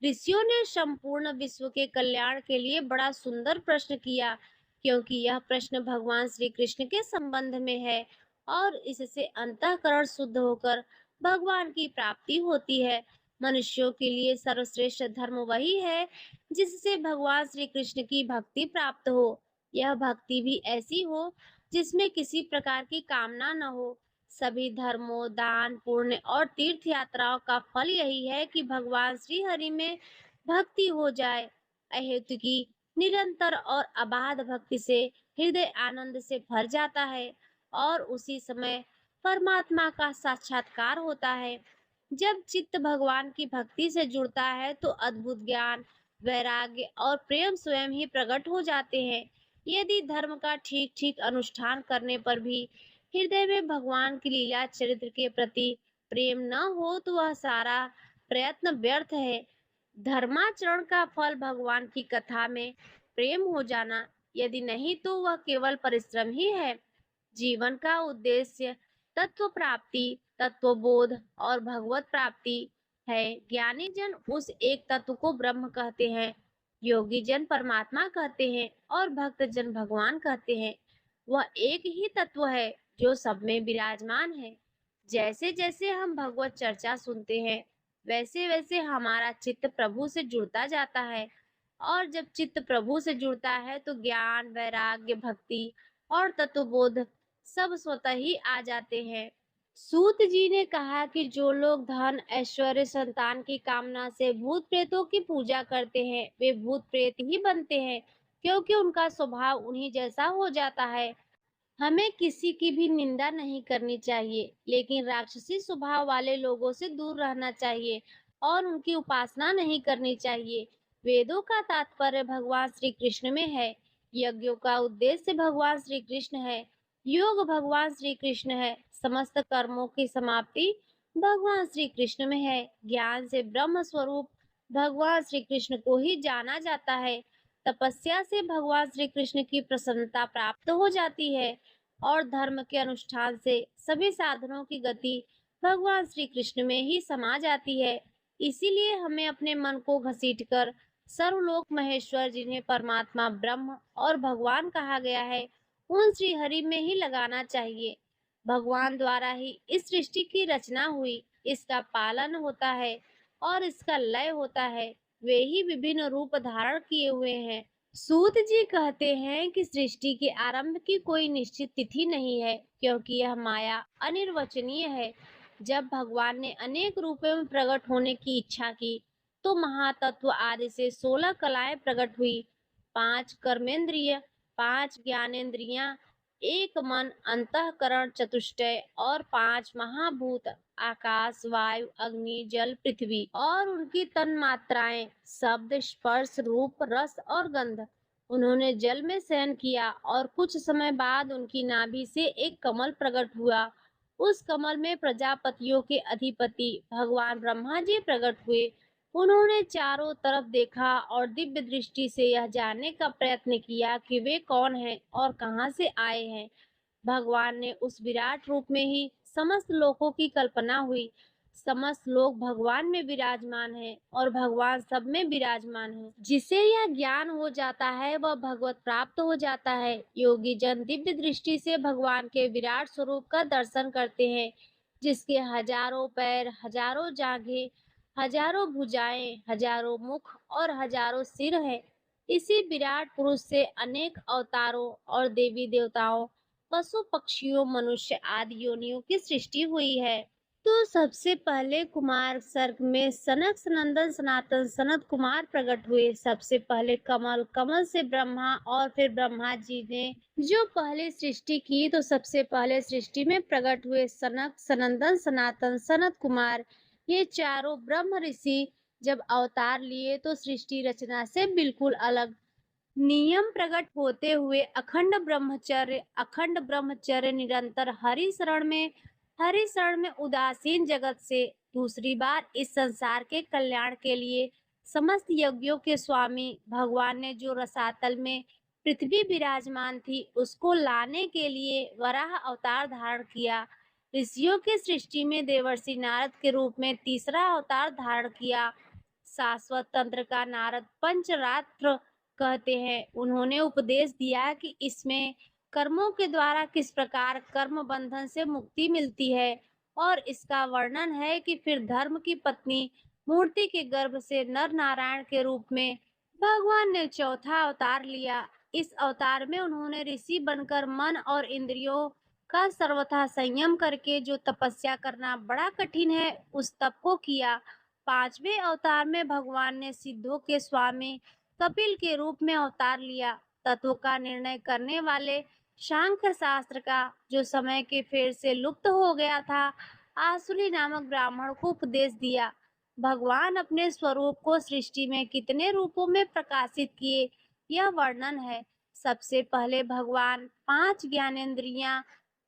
ऋषियों ने संपूर्ण विश्व के कल्याण के लिए बड़ा सुंदर प्रश्न किया, क्योंकि यह प्रश्न भगवान श्री कृष्ण के संबंध में है और इससे अंतःकरण शुद्ध होकर भगवान की प्राप्ति होती है। मनुष्यों के लिए सर्वश्रेष्ठ धर्म वही है जिससे भगवान श्री कृष्ण की भक्ति प्राप्त हो। यह भक्ति भी ऐसी हो जिसमें किसी प्रकार की कामना न हो। सभी धर्मों, दान, पुण्य और तीर्थ यात्राओं का फल यही है कि भगवान श्री हरि में भक्ति हो जाए। अहेतु की निरंतर और अबाध भक्ति से हृदय आनंद से भर जाता है और उसी समय परमात्मा का साक्षात्कार होता है। जब चित्त भगवान की भक्ति से जुड़ता है तो अद्भुत ज्ञान, वैराग्य और प्रेम स्वयं ही प्रकट हो जाते हैं। यदि धर्म का ठीक ठीक अनुष्ठान करने पर भी हृदय में भगवान की लीला चरित्र के प्रति प्रेम न हो तो वह सारा प्रयत्न व्यर्थ है। धर्माचरण का फल भगवान की कथा में प्रेम हो जाना, यदि नहीं तो वह केवल परिश्रम ही है। जीवन का उद्देश्य तत्व प्राप्ति, तत्वबोध और भगवत प्राप्ति है। ज्ञानी जन उस एक तत्व को ब्रह्म कहते हैं, योगी जन परमात्मा कहते हैं और भक्त जन भगवान कहते हैं। वह एक ही तत्व है जो सब में विराजमान है। जैसे जैसे हम भगवत चर्चा सुनते हैं वैसे वैसे हमारा चित्त प्रभु से जुड़ता जाता है और जब चित्त प्रभु से जुड़ता है तो ज्ञान, वैराग्य, भक्ति और तत्वबोध सब स्वतः ही आ जाते हैं। सूत जी ने कहा कि जो लोग धन, ऐश्वर्य, संतान की कामना से भूत प्रेतों की पूजा करते हैं वे भूत प्रेत ही बनते हैं, क्योंकि उनका स्वभाव उन्हीं जैसा हो जाता है। हमें किसी की भी निंदा नहीं करनी चाहिए, लेकिन राक्षसी स्वभाव वाले लोगों से दूर रहना चाहिए और उनकी उपासना नहीं करनी चाहिए। वेदों का तात्पर्य भगवान श्री कृष्ण में है, यज्ञों का उद्देश्य भगवान श्री कृष्ण है, योग भगवान श्री कृष्ण है, समस्त कर्मों की समाप्ति भगवान श्री कृष्ण में है। ज्ञान से ब्रह्म स्वरूप भगवान श्री कृष्ण को ही जाना जाता है। तपस्या से भगवान श्री कृष्ण की प्रसन्नता प्राप्त हो जाती है और धर्म के अनुष्ठान से सभी साधनों की गति भगवान श्री कृष्ण में ही समा जाती है। इसीलिए हमें अपने मन को घसीटकर सर्वलोक महेश्वर, जिन्हें परमात्मा, ब्रह्म और भगवान कहा गया है, उन श्री हरि में ही लगाना चाहिए। भगवान द्वारा ही इस सृष्टि की रचना हुई, इसका पालन होता है और इसका लय होता है। वे ही विभिन्न रूप धारण किए हुए हैं। सूत जी कहते हैं कि सृष्टि के आरंभ की कोई निश्चित तिथि नहीं है, क्योंकि यह माया अनिर्वचनीय है। जब भगवान ने अनेक रूपों में प्रकट होने की इच्छा की तो महातत्व आदि से 16 कलाएं प्रकट हुई। 5 कर्मेंद्रिय, 5 ज्ञानेंद्रियां, एक मन, अंतःकरण चतुष्टय और 5 महाभूत आकाश, वायु, अग्नि, जल, पृथ्वी और उनकी तन्मात्राएं, शब्द, स्पर्श, रूप, रस और गंध। उन्होंने जल में शयन किया और कुछ समय बाद उनकी नाभि से एक कमल प्रकट हुआ। उस कमल में प्रजापतियों के अधिपति भगवान ब्रह्मा जी प्रकट हुए। उन्होंने चारों तरफ देखा और दिव्य दृष्टि से यह जानने का प्रयत्न किया कि वे कौन हैं और कहां से आए हैं। भगवान ने उस विराट रूप में ही समस्त लोकों की कल्पना हुई। समस्त लोग भगवान में विराजमान है और भगवान सब में विराजमान है। जिसे यह ज्ञान हो जाता है वह भगवत प्राप्त हो जाता है। योगी जन दिव्य दृष्टि से भगवान के विराट स्वरूप का दर्शन करते हैं, जिसके हजारों पैर, हजारों जांघें, हजारों भुजाएं, हजारों मुख और हजारों सिर है। इसी विराट पुरुष से अनेक अवतारों और देवी देवताओं, पशु पक्षियों, मनुष्य आदि योनियों की सृष्टि हुई है। तो सबसे पहले कुमार सर्ग में सनक सनंदन सनातन सनत कुमार प्रकट हुए। सबसे पहले कमल, कमल से ब्रह्मा और फिर ब्रह्मा जी ने जो पहले सृष्टि की तो सबसे पहले सृष्टि में प्रकट हुए सनक, सनंदन, सनातन, सनत कुमार, ये चारों ब्रह्म ऋषि जब अवतार लिए तो सृष्टि रचना से बिल्कुल अलग नियम प्रकट होते हुए अखंड ब्रह्मचर्य निरंतर हरि शरण में उदासीन जगत से दूसरी बार इस संसार के कल्याण के लिए समस्त यज्ञों के स्वामी भगवान ने जो रसातल में पृथ्वी विराजमान थी उसको लाने के लिए वराह अवतार धारण किया। ऋषियों की सृष्टि में देवर्षि नारद के रूप में तीसरा अवतार धारण किया। शाश्वत तंत्र का नारद पंचरात्र कहते हैं। उन्होंने उपदेश दिया कि इसमें कर्मों के द्वारा किस प्रकार कर्म बंधन से मुक्ति मिलती है और इसका वर्णन है कि फिर धर्म की पत्नी मूर्ति के गर्भ से नर नारायण के रूप में भगवान ने चौथा अवतार लिया। इस अवतार में उन्होंने ऋषि बनकर मन और इंद्रियों का सर्वथा संयम करके जो तपस्या करना बड़ा कठिन है, उस तप को किया। पांचवें अवतार में भगवान ने सिद्धों के स्वामी कपिल के रूप में अवतार लिया। तत्व का निर्णय करने वाले सांख्य शास्त्र का, जो समय के फेर से लुप्त हो गया था, आसुरी नामक ब्राह्मण को उपदेश दिया। भगवान अपने स्वरूप को सृष्टि में कितने रूपों में प्रकाशित किए, यह वर्णन है। सबसे पहले भगवान 5 ज्ञानेंद्रियां,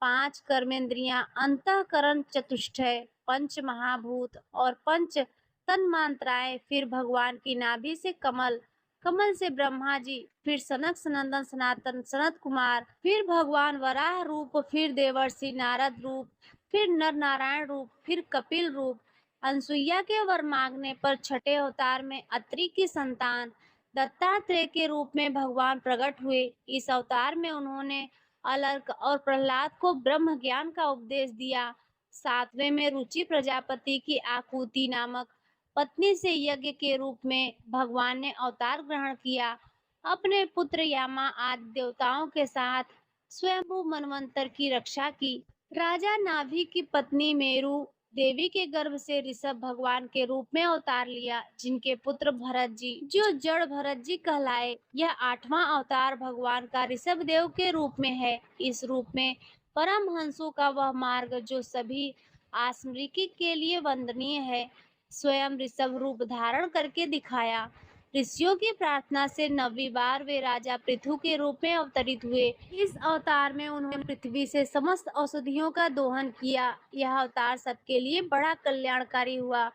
5 कर्मेंद्रियां, अंतःकरण चतुष्टय, पंच महाभूत और पंच तन्मात्राएं, फिर भगवान की नाभि से कमल, कमल से ब्रह्मा जी, फिर सनक सनंदन सनातन सनत कुमार, फिर भगवान वराह रूप, फिर देवर्षि नारद रूप, फिर नर नारायण रूप, फिर कपिल रूप। अनसुईया के वर मांगने पर छठे अवतार में अत्रि की संतान दत्तात्रेय के रूप में भगवान प्रकट हुए। इस अवतार में उन्होंने अलर्क और प्रहलाद को ब्रह्म ज्ञान का उपदेश दिया। सातवें में रुचि प्रजापति की आकुति नामक पत्नी से यज्ञ के रूप में भगवान ने अवतार ग्रहण किया। अपने पुत्र यामा आदि देवताओं के साथ स्वयंभू मनवंतर की रक्षा की। राजा नाभि की पत्नी मेरु देवी के गर्भ से ऋषभ भगवान के रूप में अवतार लिया, जिनके पुत्र भरत जी, जो जड़ भरत जी कहलाए। यह 8वां अवतार भगवान का ऋषभ देव के रूप में है। इस रूप में परमहंसों का वह मार्ग जो सभी आस्मृति के लिए वंदनीय है, स्वयं ऋषभ रूप धारण करके दिखाया। ऋषियों की प्रार्थना से 9वीं बार वे राजा पृथु के रूप में अवतरित हुए। इस अवतार में उन्होंने पृथ्वी से समस्त औषधियों का दोहन किया। यह अवतार सबके लिए बड़ा कल्याणकारी हुआ।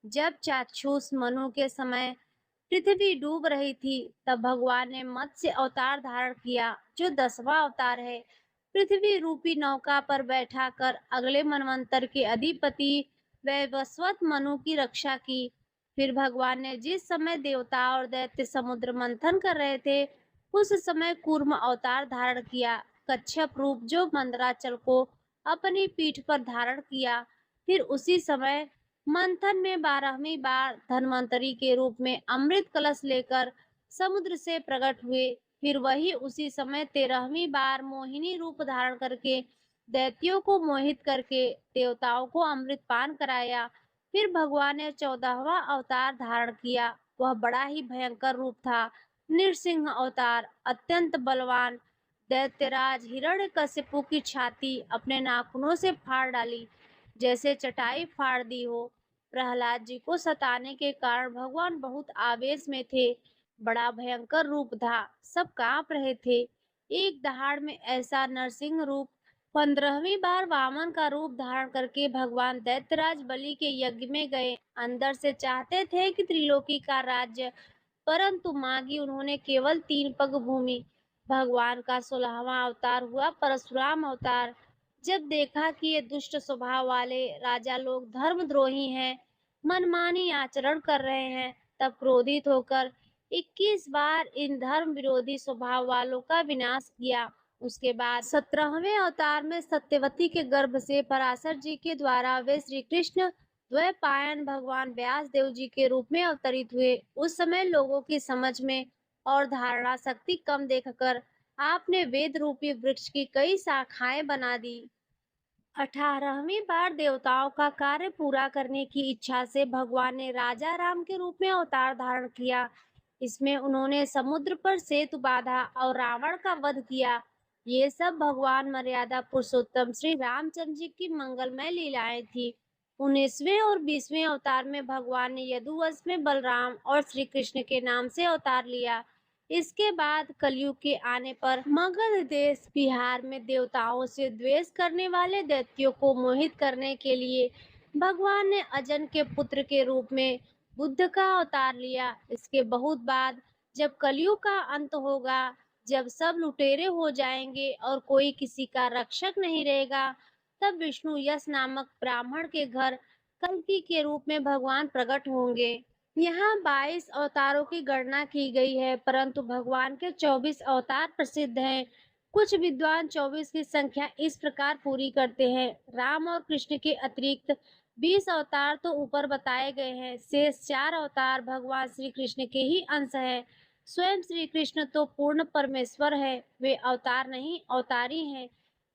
जब चाक्षुष मनु के समय पृथ्वी डूब रही थी, तब भगवान ने मत्स्य अवतार धारण किया, जो 10वां अवतार है। पृथ्वी रूपी नौका पर बैठा कर अगले मनवंतर के अधिपति वैवस्वत मनु की रक्षा की। फिर भगवान ने जिस समय देवता और दैत्य समुद्र मंथन कर रहे थे, उस समय कूर्म अवतार धारण किया, कच्छप रूप, जो मंदराचल को अपनी पीठ पर धारण किया। फिर उसी समय मंथन में 12वीं बार धन्वंतरी के रूप में अमृत कलश लेकर समुद्र से प्रकट हुए। फिर वही उसी समय 13वीं बार मोहिनी रूप धारण करके दैत्यों को मोहित करके देवताओं को अमृत पान कराया। फिर भगवान ने 14वां अवतार धारण किया। वह बड़ा ही भयंकर रूप था, नृसिंह अवतार, अत्यंत बलवान। दैत्यराज हिरण्यकशिपु की छाती अपने नाखूनों से फाड़ डाली, जैसे चटाई फाड़ दी हो। प्रहलाद जी को सताने के कारण भगवान बहुत आवेश में थे। बड़ा भयंकर रूप था, सब कांप रहे थे। एक दहाड़ में ऐसा नरसिंह रूप। 15वीं बार वामन का रूप धारण करके भगवान दैत्यराज बलि के यज्ञ में गए। अंदर से चाहते थे कि त्रिलोकी का राज्य, परंतु मांगी उन्होंने केवल 3 पग भूमि। भगवान का 16वां अवतार हुआ परशुराम अवतार। जब देखा कि ये दुष्ट स्वभाव वाले राजा लोग धर्मद्रोही हैं, मनमानी आचरण कर रहे हैं, तब क्रोधित होकर 21 बार इन धर्म विरोधी स्वभाव वालों का विनाश किया। उसके बाद 17वें अवतार में सत्यवती के गर्भ से पराशर जी के द्वारा वे श्री कृष्ण द्वैपायन भगवान व्यास देव जी के रूप में अवतरित हुए। उस समय लोगों की समझ में और धारणा शक्ति कम देखकर आपने वेद रूपी वृक्ष की कई शाखाएं बना दी। 18वीं बार देवताओं का कार्य पूरा करने की इच्छा से भगवान ने राजा राम के रूप में अवतार धारण किया। इसमें उन्होंने समुद्र पर सेतु बांधा और रावण का वध किया। ये सब भगवान मर्यादा पुरुषोत्तम श्री रामचंद्र जी की मंगलमय लीलाएं थी। 19वें और 20वें अवतार में भगवान ने यदुवंश में बलराम और श्री कृष्ण के नाम से अवतार लिया। इसके बाद कलयुग के आने पर मगध देश बिहार में देवताओं से द्वेष करने वाले दैत्यों को मोहित करने के लिए भगवान ने अजन के पुत्र के रूप में बुद्ध का अवतार लिया। इसके बहुत बाद जब कलयुग का अंत होगा, जब सब लुटेरे हो जाएंगे और कोई किसी का रक्षक नहीं रहेगा, तब विष्णु यश नामक ब्राह्मण के घर कल्कि के रूप में भगवान प्रकट होंगे। यहाँ 22 अवतारों की गणना की गई है, परंतु भगवान के 24 अवतार प्रसिद्ध हैं। कुछ विद्वान 24 की संख्या इस प्रकार पूरी करते हैं: राम और कृष्ण के अतिरिक्त 20 अवतार तो ऊपर बताए गए हैं, शेष 4 अवतार भगवान श्री कृष्ण के ही अंश हैं। स्वयं श्री कृष्ण तो पूर्ण परमेश्वर है, वे अवतार नहीं अवतारी हैं।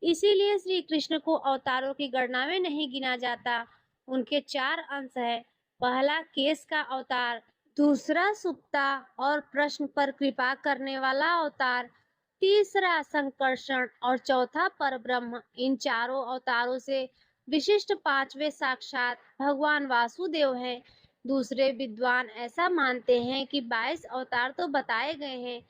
इसीलिए श्री कृष्ण को अवतारों की गणना में नहीं गिना जाता। उनके 4 अंश हैं। पहला केश का अवतार, दूसरा सुप्ता और प्रश्न पर कृपा करने वाला अवतार, तीसरा संकर्षण और चौथा परब्रह्म। इन चारों अवतारों से विशिष्ट पांचवें साक्षात भगवान वासुदेव हैं। दूसरे विद्वान ऐसा मानते हैं कि 22 अवतार तो बताए गए हैं।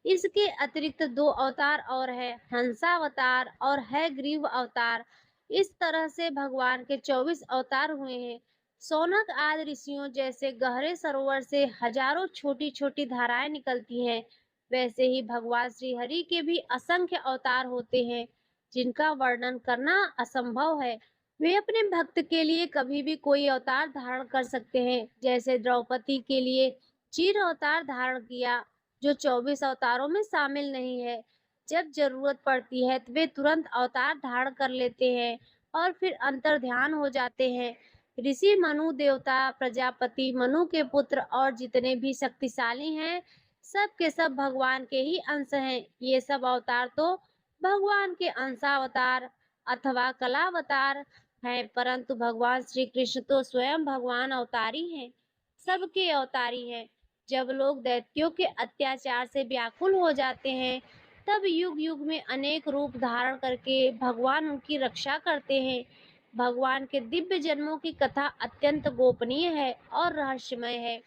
इसके अतिरिक्त 2 अवतार और है, हंसावतार और है ग्रीव अवतार। इस तरह से भगवान के 24 अवतार हुए हैं। सौनक आदि ऋषियों जैसे गहरे सरोवर से हजारों छोटी छोटी धाराएं निकलती हैं, वैसे ही भगवान श्री हरि के भी असंख्य अवतार होते हैं, जिनका वर्णन करना असंभव है। वे अपने भक्त के लिए कभी भी कोई अवतार धारण कर सकते हैं। जैसे द्रौपदी के लिए चीर अवतार धारण किया, जो 24 अवतारों में शामिल नहीं है। जब जरूरत पड़ती है तो वे तुरंत अवतार धारण कर लेते हैं और फिर अंतर्ध्यान हो जाते हैं। ऋषि मनु, देवता प्रजापति, मनु के पुत्र और जितने भी शक्तिशाली हैं, सब के सब भगवान के ही अंश हैं। ये सब अवतार तो भगवान के अंशावतार अथवा कलावतार हैं, परंतु भगवान श्री कृष्ण तो स्वयं भगवान अवतारी हैं, सबके अवतारी हैं। जब लोग दैत्यों के अत्याचार से व्याकुल हो जाते हैं, तब युग युग में अनेक रूप धारण करके भगवान उनकी रक्षा करते हैं। भगवान के दिव्य जन्मों की कथा अत्यंत गोपनीय है और रहस्यमय है।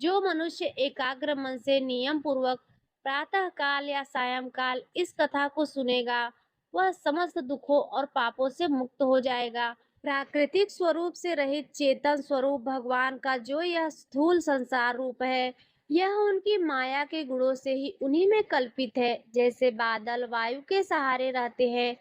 जो मनुष्य एकाग्र मन से नियम पूर्वक प्रातः काल या सायंकाल इस कथा को सुनेगा, वह समस्त दुखों और पापों से मुक्त हो जाएगा। प्राकृतिक स्वरूप से रहित चेतन स्वरूप भगवान का जो यह स्थूल संसार रूप है, यह उनकी माया के गुणों से ही उन्हीं में कल्पित है। जैसे बादल वायु के सहारे रहते हैं,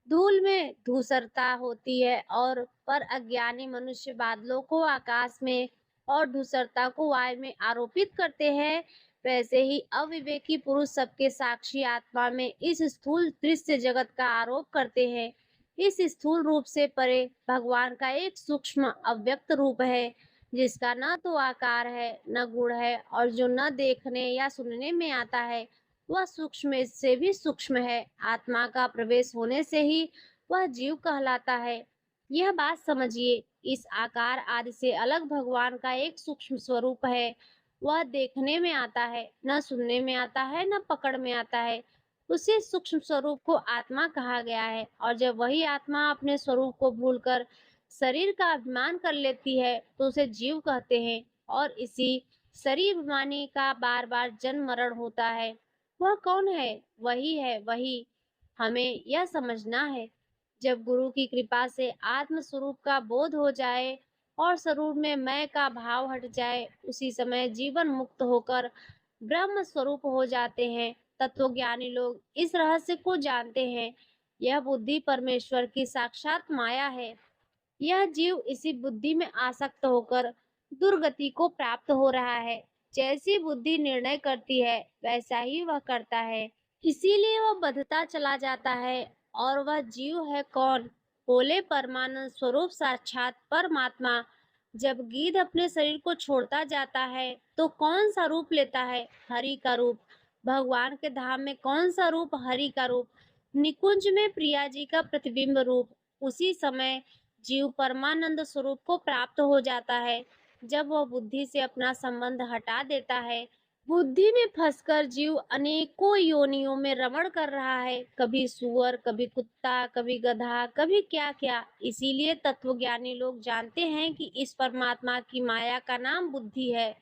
धूल में धूसरता होती है, और पर अज्ञानी मनुष्य बादलों को आकाश में और धूसरता को वायु में आरोपित करते हैं, वैसे ही अविवेकी पुरुष सबके साक्षी आत्मा में इस स्थूल दृश्य जगत का आरोप करते हैं। इस स्थूल रूप से परे भगवान का एक सूक्ष्म अव्यक्त रूप है, जिसका न तो आकार है न गुण है, और जो न देखने या सुनने में आता है, वह सूक्ष्म से भी सूक्ष्म है। आत्मा का प्रवेश होने से ही वह जीव कहलाता है। यह बात समझिए, इस आकार आदि से अलग भगवान का एक सूक्ष्म स्वरूप है। वह देखने में आता है, न सुनने में आता है, न पकड़ में आता है। उसी सूक्ष्म स्वरूप को आत्मा कहा गया है। और जब वही आत्मा अपने स्वरूप को भूलकर शरीर का अभिमान कर लेती है, तो उसे जीव कहते हैं, और इसी शरीर अभिमानी का बार बार जन्म मरण होता है। वह कौन है? वही है, वही हमें यह समझना है। जब गुरु की कृपा से आत्म स्वरूप का बोध हो जाए और स्वरूप में मैं का भाव हट जाए, उसी समय जीवन मुक्त होकर ब्रह्म स्वरूप हो जाते हैं। तत्वज्ञानी लोग इस रहस्य को जानते हैं। यह बुद्धि परमेश्वर की साक्षात माया है। यह जीव इसी बुद्धि में आसक्त होकर दुर्गति को प्राप्त हो रहा है। जैसी बुद्धि निर्णय करती है, वैसा ही वह करता है। इसीलिए वह बंधता चला जाता है। और वह जीव है कौन? बोले परमानंद स्वरूप साक्षात परमात्मा। जब गिद्ध अपने शरीर को छोड़ता जाता है, तो कौन सा रूप लेता है? हरि का रूप। भगवान के धाम में कौन सा रूप? हरि का रूप। निकुंज में प्रिया जी का प्रतिबिंब रूप। उसी समय जीव परमानंद स्वरूप को प्राप्त हो जाता है, जब वह बुद्धि से अपना संबंध हटा देता है। बुद्धि में फंसकर जीव अनेकों योनियों में रमण कर रहा है, कभी सुअर, कभी कुत्ता, कभी गधा, कभी क्या क्या। इसीलिए तत्वज्ञानी लोग जानते हैं कि इस परमात्मा की माया का नाम बुद्धि है।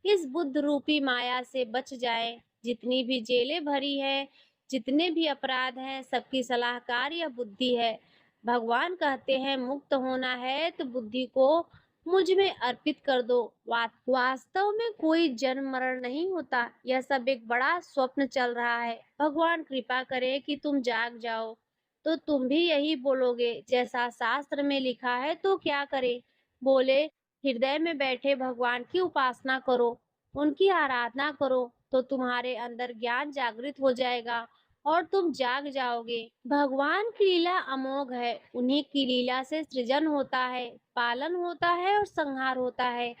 इस बुद्ध रूपी माया से बच जाए। जितनी भी जेलें भरी है, जितने भी अपराध हैं, सबकी सलाहकार यह बुद्धि है। भगवान कहते हैं, मुक्त होना है तो बुद्धि को मुझ में अर्पित कर दो। वास्तव में कोई जन्म मरण नहीं होता, यह सब एक बड़ा स्वप्न चल रहा है। भगवान कृपा करे कि तुम जाग जाओ, तो तुम भी यही बोलोगे जैसा शास्त्र में लिखा है। तो क्या करे? बोले, हृदय में बैठे भगवान की उपासना करो, उनकी आराधना करो, तो तुम्हारे अंदर ज्ञान जागृत हो जाएगा और तुम जाग जाओगे। भगवान की लीला अमोघ है। उन्हीं की लीला से सृजन होता है, पालन होता है और संहार होता है।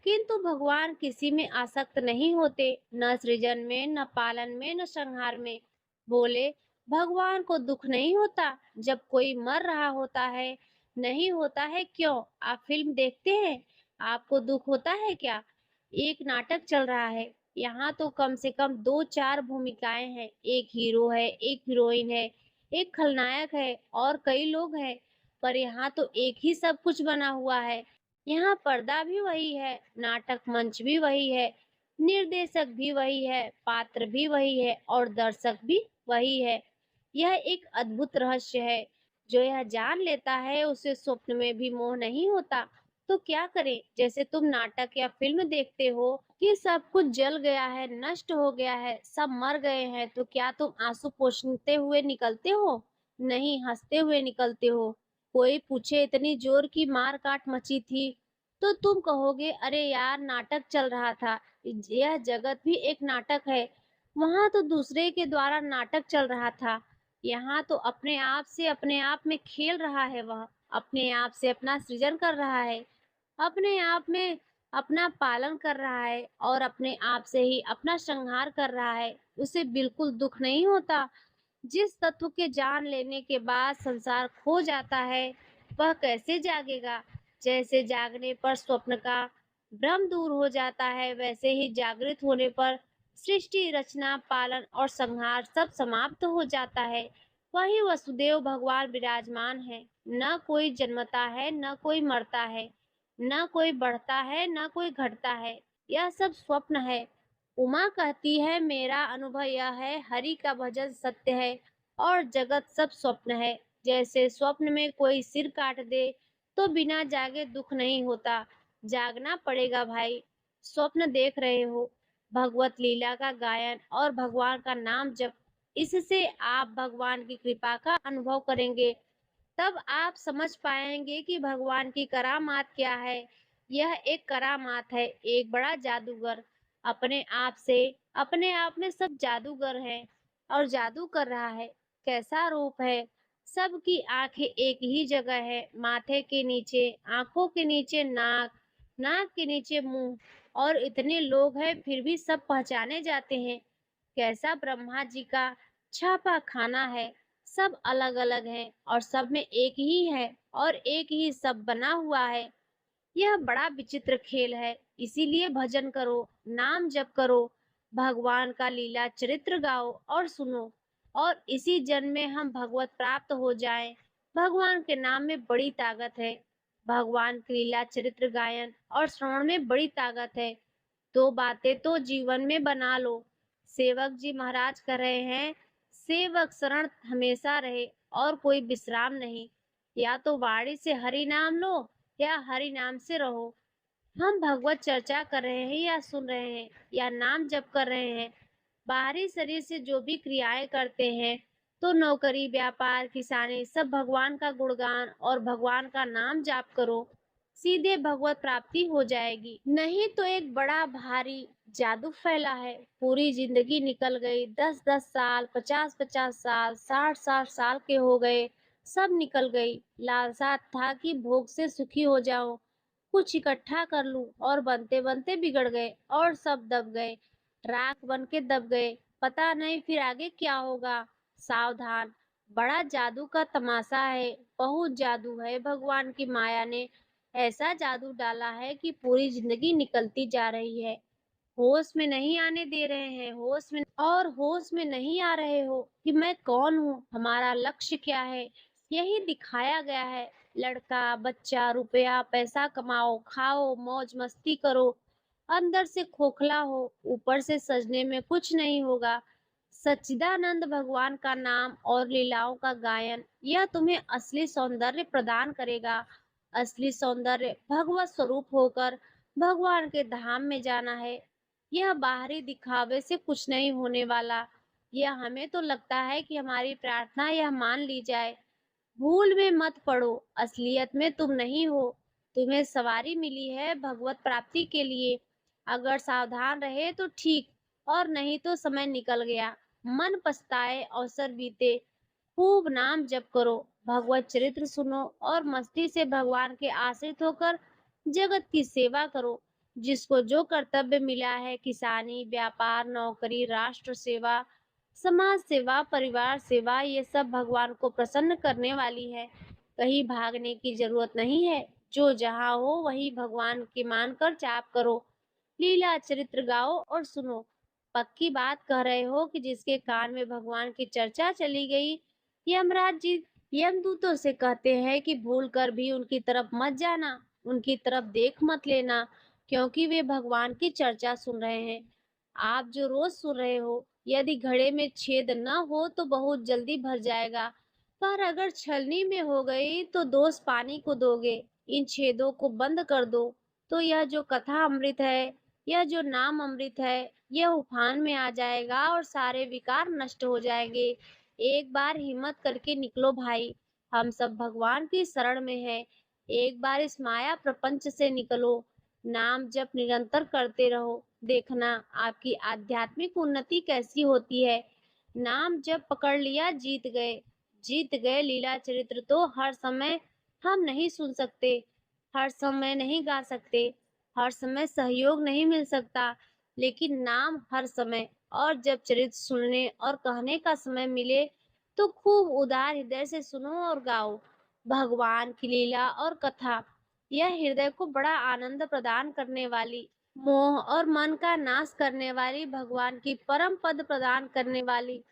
किंतु भगवान किसी में आसक्त नहीं होते, न सृजन में, न पालन में, न संहार में। बोले, भगवान को दुख नहीं होता जब कोई मर रहा होता है? नहीं होता है क्यों? आप फिल्म देखते हैं, आपको दुख होता है क्या? एक नाटक चल रहा है, यहाँ तो कम से कम दो चार भूमिकाएं हैं। एक हीरो है, एक हीरोइन है, एक खलनायक है और कई लोग हैं। पर यहाँ तो एक ही सब कुछ बना हुआ है। यहाँ पर्दा भी वही है, नाटक मंच भी वही है, निर्देशक भी वही है, पात्र भी वही है और दर्शक भी वही है। यह एक अद्भुत रहस्य है। जो यह जान लेता है उसे स्वप्न में भी मोह नहीं होता। तो क्या करें? जैसे तुम नाटक या फिल्म देखते हो कि सब कुछ जल गया है, नष्ट हो गया है, सब मर गए हैं, तो क्या तुम आंसू पोंछते हुए निकलते हो? नहीं, हंसते हुए निकलते हो। कोई पूछे इतनी जोर की मार काट मची थी, तो तुम कहोगे, अरे यार, नाटक चल रहा था। यह जगत भी एक नाटक है। वहां तो दूसरे के द्वारा नाटक चल रहा था, यहाँ तो अपने आप से अपने आप में खेल रहा है। वह अपने आप से अपना सृजन कर रहा है, अपने आप में अपना पालन कर रहा है और अपने आप से ही अपना संहार कर रहा है। उसे बिल्कुल दुख नहीं होता। जिस तत्व के जान लेने के बाद संसार खो जाता है, वह कैसे जागेगा? जैसे जागने पर स्वप्न का भ्रम दूर हो जाता है, वैसे ही जागृत होने पर सृष्टि, रचना, पालन और संहार सब समाप्त हो जाता है। वही वसुदेव भगवान विराजमान है। न कोई जन्मता है, न कोई मरता है, न कोई बढ़ता है, न कोई घटता है। यह सब स्वप्न है। उमा कहती है, मेरा अनुभव यह है, हरि का भजन सत्य है और जगत सब स्वप्न है। जैसे स्वप्न में कोई सिर काट दे तो बिना जागे दुख नहीं होता, जागना पड़ेगा भाई। स्वप्न देख रहे हो, भगवत लीला का गायन और भगवान का नाम जप, इससे आप भगवान की कृपा का अनुभव करेंगे। तब आप समझ पाएंगे कि भगवान की करामात क्या है। यह एक करामात है, एक बड़ा जादूगर अपने आप से, अपने आप में सब जादूगर है और जादू कर रहा है। कैसा रूप है! सबकी आंखें एक ही जगह है, माथे के नीचे, आंखों के नीचे नाक, नाक के नीचे मुंह, और इतने लोग हैं फिर भी सब पहचाने जाते हैं। कैसा ब्रह्मा जी का छापा खाना है! सब अलग अलग हैं और सब में एक ही है और एक ही सब बना हुआ है। यह बड़ा विचित्र खेल है। इसीलिए भजन करो, नाम जप करो, भगवान का लीला चरित्र गाओ और सुनो, और इसी जन्म में हम भगवत प्राप्त हो जाएं। भगवान के नाम में बड़ी ताकत है। भगवान की लीला चरित्र गायन और श्रवण में बड़ी ताकत है। दो बातें तो जीवन में बना लो। सेवक जी महाराज कह रहे हैं, सेवक शरण हमेशा रहे और कोई विश्राम नहीं। या तो वाणी से हरि नाम लो या हरि नाम से रहो। हम भगवत चर्चा कर रहे हैं या सुन रहे हैं या नाम जप कर रहे हैं, बाहरी शरीर से जो भी क्रियाएं करते हैं, तो नौकरी, व्यापार, किसानी, सब भगवान का गुणगान और भगवान का नाम जाप करो, सीधे भगवत प्राप्ति हो जाएगी। नहीं तो एक बड़ा भारी जादू फैला है। पूरी जिंदगी निकल गई, 10-10 साल, 50-50 साल, 60-60 साल के हो गए, सब निकल गई। लालसा था कि भोग से सुखी हो जाऊं, कुछ इकट्ठा कर लूं, और बनते बनते बिगड़ गए और सब दब गए, राख बन के दब गए। पता नहीं फिर आगे क्या होगा। सावधान, बड़ा जादू का तमाशा है, बहुत जादू है। भगवान की माया ने ऐसा जादू डाला है कि पूरी जिंदगी निकलती जा रही है। होश में नहीं आने दे रहे हैं, होश में नहीं आ रहे हो कि मैं कौन हूँ, हमारा लक्ष्य क्या है। यही दिखाया गया है। लड़का, बच्चा, रुपया, पैसा कमाओ, खाओ, मौज मस्ती करो, अंदर से खोखला हो, ऊपर से सजने में कुछ नहीं होगा। सच्चिदानंद भगवान का नाम और लीलाओं का गायन, यह तुम्हें असली सौंदर्य प्रदान करेगा। असली सौंदर्य भगवत स्वरूप होकर भगवान के धाम में जाना है। यह बाहरी दिखावे से कुछ नहीं होने वाला। यह हमें तो लगता है कि हमारी प्रार्थना यह मान ली जाए। भूल में मत पड़ो, असलियत में तुम नहीं हो। तुम्हें सवारी मिली है भगवत प्राप्ति के लिए। अगर सावधान रहे तो ठीक, और नहीं तो समय निकल गया। मन पछताए अवसर बीते। खूब नाम जप करो, भगवत चरित्र सुनो और मस्ती से भगवान के आश्रित होकर जगत की सेवा करो। जिसको जो कर्तव्य मिला है, किसानी, व्यापार, नौकरी, राष्ट्र सेवा, समाज सेवा, परिवार सेवा, ये सब भगवान को प्रसन्न करने वाली है। कहीं भागने की जरूरत नहीं है। जो जहाँ हो वही भगवान के मानकर जाप करो। लीला चरित्र गाओ और सुनो। पक्की बात कह रहे हो कि जिसके कान में भगवान की चर्चा चली गई, यमराज जी यमदूतों से कहते हैं कि भूल कर भी उनकी तरफ मत जाना, उनकी तरफ देख मत लेना, क्योंकि वे भगवान की चर्चा सुन रहे हैं। आप जो रोज सुन रहे हो, यदि घड़े में छेद न हो तो बहुत जल्दी भर जाएगा, पर अगर छलनी में हो गई तो दोष पानी को दोगे। इन छेदों को बंद कर दो, तो यह जो कथा अमृत है, यह जो नाम अमृत है, यह उफान में आ जाएगा और सारे विकार नष्ट हो जाएंगे। एक बार हिम्मत करके निकलो भाई, हम सब भगवान की शरण में है। एक बार इस माया प्रपंच से निकलो, नाम जप निरंतर करते रहो, देखना आपकी आध्यात्मिक उन्नति कैसी होती है। नाम जप पकड़ लिया, जीत गए। जीत गए। लीला चरित्र तो हर समय हम नहीं सुन सकते, हर समय नहीं गा सकते, हर समय सहयोग नहीं मिल सकता, लेकिन नाम हर समय। और जब चरित्र सुनने और कहने का समय मिले तो खूब उदार हृदय से सुनो और गाओ भगवान की लीला और कथा। यह हृदय को बड़ा आनंद प्रदान करने वाली, मोह और मन का नाश करने वाली, भगवान की परम पद प्रदान करने वाली।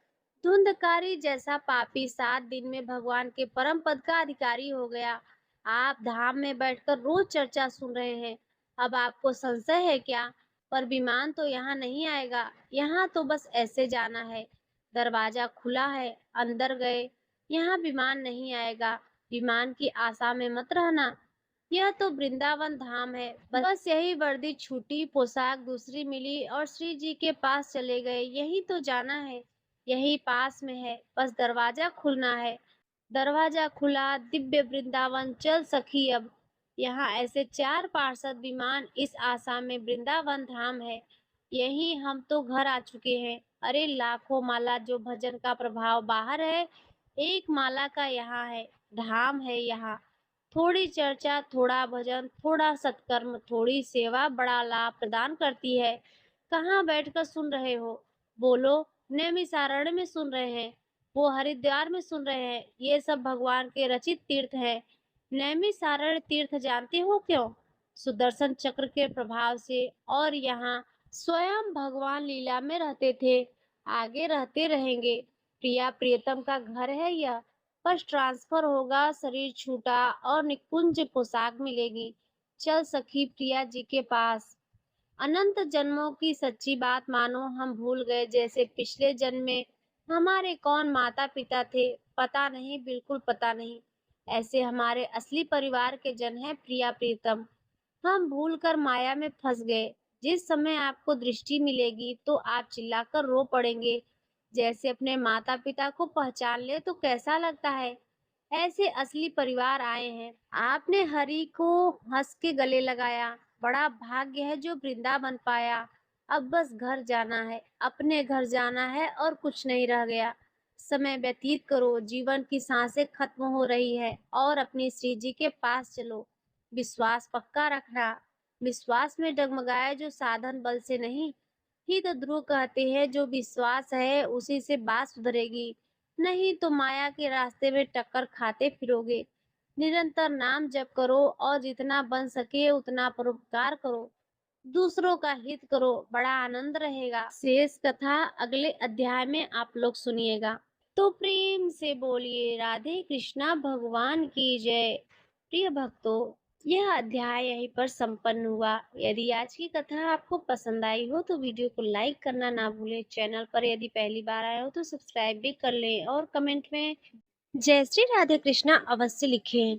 धुंधकारी जैसा पापी 7 दिन में भगवान के परम पद का अधिकारी हो गया। आप धाम में बैठकर रोज चर्चा सुन रहे हैं। अब आपको संशय है क्या? पर विमान तो यहाँ नहीं आएगा, यहाँ तो बस ऐसे जाना है। दरवाजा खुला है, अंदर गए। यहाँ विमान नहीं आएगा। विमान की आशा में मत रहना। यह तो वृंदावन धाम है। बस यही वर्दी छूटी, पोशाक दूसरी मिली और श्री जी के पास चले गए। यही तो जाना है, यही पास में है, बस दरवाजा खुलना है। दरवाजा खुला, दिव्य वृंदावन चल सखी अब। यहाँ ऐसे 4 पार्षद विमान इस आशा में वृंदावन धाम है। यही हम तो घर आ चुके हैं। अरे लाखों माला जो भजन का प्रभाव बाहर है, एक माला का यहाँ है, धाम है यहाँ। थोड़ी चर्चा, थोड़ा भजन, थोड़ा सत्कर्म, थोड़ी सेवा बड़ा लाभ प्रदान करती है। कहाँ बैठकर सुन रहे हो? बोलो। नैमिषारण्य में सुन रहे हैं, वो हरिद्वार में सुन रहे हैं। ये सब भगवान के रचित तीर्थ है। नैमिषारण्य तीर्थ जानते हो क्यों? सुदर्शन चक्र के प्रभाव से। और यहाँ स्वयं भगवान लीला में रहते थे, आगे रहते रहेंगे। प्रिया प्रियतम का घर है यह। बस ट्रांसफर होगा, शरीर छूटा और निकुंज पोशाक मिलेगी। चल सखी प्रिया जी के पास। अनंत जन्मों की सच्ची बात मानो, हम भूल गए जैसे पिछले जन्म में हमारे कौन माता पिता थे। पता नहीं, बिल्कुल पता नहीं। ऐसे हमारे असली परिवार के जन हैं प्रिया प्रीतम। हम भूलकर माया में फंस गए। जिस समय आपको दृष्टि मिलेगी तो आप चिल्लाकर रो पड़ेंगे। जैसे अपने माता पिता को पहचान ले तो कैसा लगता है। ऐसे असली परिवार आए हैं। आपने हरि को हंस के गले लगाया। बड़ा भाग्य है जो वृंदावन पाया। अब बस घर जाना है, अपने घर जाना है और कुछ नहीं रह गया। समय व्यतीत करो, जीवन की सांसें खत्म हो रही है और अपनी श्री जी के पास चलो। विश्वास पक्का रखना। विश्वास में डगमगाए जो साधन बल से नहीं। ही तो ध्रुव कहते हैं जो विश्वास है उसी से बात सुधरेगी, नहीं तो माया के रास्ते में टक्कर खाते फिरोगे। निरंतर नाम जप करो और जितना बन सके उतना परोपकार करो, दूसरों का हित करो, बड़ा आनंद रहेगा। शेष कथा अगले अध्याय में आप लोग सुनिएगा। तो प्रेम से बोलिए राधे कृष्णा भगवान की जय। प्रिय भक्तों, यह अध्याय यहीं पर संपन्न हुआ। यदि आज की कथा आपको पसंद आई हो तो वीडियो को लाइक करना ना भूलें। चैनल पर यदि पहली बार आए हो तो सब्सक्राइब भी कर लें और कमेंट में जय श्री राधे कृष्णा अवश्य लिखें।